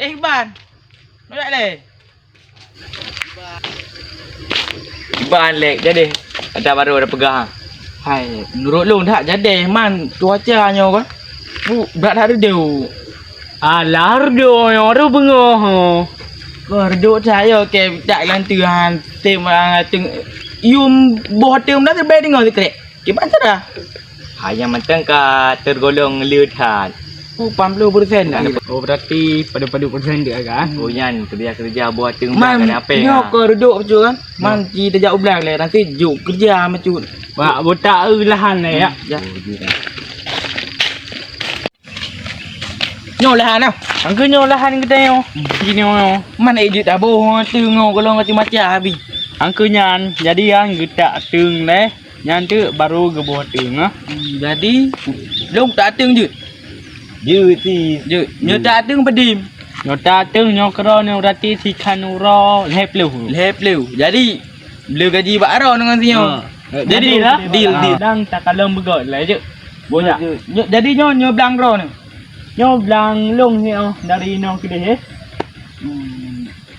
Iban. Nak le. Iban lek jadi. Ada baru ada pegang. Hai, menurut lu tak jadi man cuacanya kan? Bu, berat hari dia. Alar do yo ru bengoh. Kerduk saya ke tak lantuan tem teng yum boh tem dah terbaik dengar sekret. Ke macam dah? Hanya mentang ka tergolong liutan. 80% dah. Oh berarti pada persen dia kan? Oh yan kerja buat teng Man, apa nyo kerduk betul kan? Man kita jauh belang le nanti juk kerja macam. Wah botak lahan ya. Ya. Nyo lahan tau. Angke nyo lahan kedai yo. Gini yo. Man edit dah boh tengok kalau macam-macam habis. Angke nyan jadi yang getak teng le. Nyan tu baru gebuh teng ah. Jadi long tak teng je. Je si Je, nyo tak teng pedim. Nyo ta teng nyo kero nyo berarti si kanuro lep lu. Lep leu. Jadi beli gaji bakro dengan sinyo. Jadi lah deal. Dan tak kalau begot lah je. Banyak. Jadi nyo belang ro ni. Nyo belang long ni oh dari nong kedai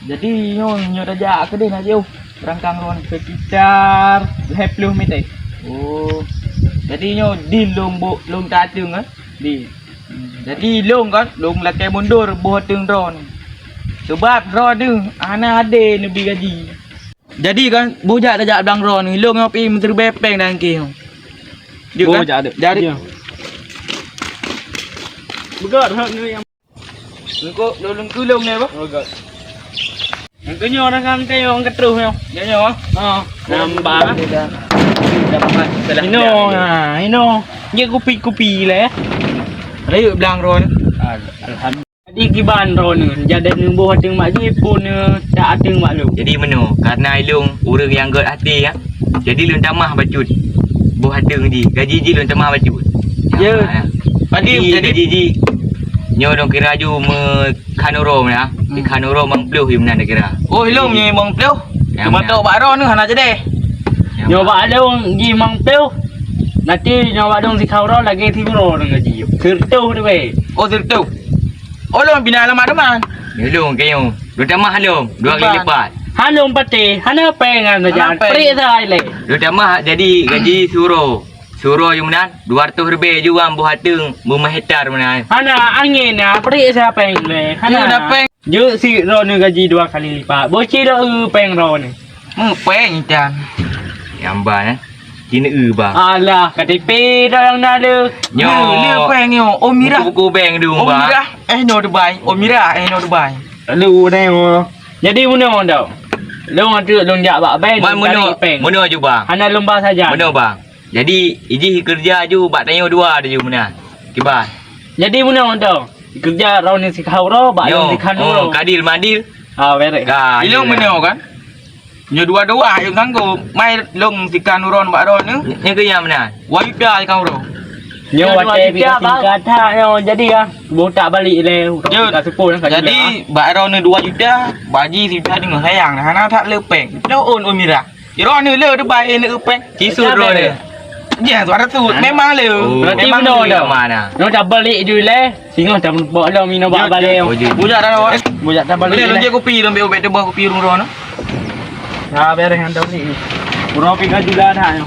Jadi nyo dah ke dia nak jauh. Rangkang ro ni. sekitar 20 meter. Oh. Jadi nyo deal long tak teng ah. Di. Jadi long kan, long lakai mundur buah teng ro ni. Sebab ro ni ana ade lebih gaji. Jadi kan bujak dah jak belang ro ni, long ngopi menteri bepeng dan ke. Dia kan. Jadi Begot hak ni yang engko long kulung ni apa? begot. Angke nyo orang kan kayo ang ketruh yo. Ya nyo. Ha. Nampak. Dapat salah. Ino. Ye kopi le. Rayu belang ro ni. Alhamdulillah. Jadi kiban ro ni, jadi ni buah teng mak ni pun tak teng mak lu. jadi meno karena ilung orang yang got hati ya. Jadi lun tamah bacut. Buah teng di gaji ji lun tamah bacut. Ya. Padi jadi ji nyo dong kira ju me kanuro mana. Di kanuro mang pluh yang mana kira. Oh long ni mong pleu. Cuma tok bak ro ni hana jadi. Nyoba dong gi mang peu. Nanti nyoba dong si kau ro lagi ti ro dong gaji. Kertu ni we. Oh tu. Oh long bina alamat teman. Ilung kayo. Lun tamah lum 2 kali lipat. Hanum pati, hana pengan saja. Hana peng. Pri sai le. Lun tamah jadi gaji Suruh yang mana 200 lebih juga buah teng 5 hektar mana. Hana angin na pri sai peng le. Hana dapat. Je si ro ni gaji 2 kali lipat. Boci do peng ro ni. Peng jam. Yamba kini ba. Alah, KTP dah yang nak le. Nyo le peng nyo. Oh mira. Buku bank dulu Oh ba. mira. No Dubai. Oh mira no Dubai. Lu dah mo. Jadi mana dah? Lu ada lu jak bak bai. Mana ju bang. Hana lomba saja. Mana bang. Jadi iji kerja ju bak tanya dua ada ju mana. Kibar. Jadi mana dah? Kerja ro ni si kau ro, bak lu si kanu ro. Kadil madil. Ah, beres. Ilong mana kan? Nyo dua-dua yang sanggup. Mai long si kanuron bak ron ni. Ni ke yang mana? Wajib kau ro. Nyo wajib kata nyo jadi ah. Botak balik le. Kat sepul kan. Jadi bak ron ni 2 juta, baji si juta dengan sayang. Hana tak le peng. Lo on mira. Ron ni le Dubai ni peng. Kisut ro ni. Ya, suara tu memang le. Berarti Memang mana dah? mana? Nyo dah balik dulu le. Singo dah bawa lo minum bak balik. Bujak dah ro. Bujak dah balik. Boleh lonjek kopi lombe obek tebah kopi ron. Ah, beres anda ni. Pura pika juga dah.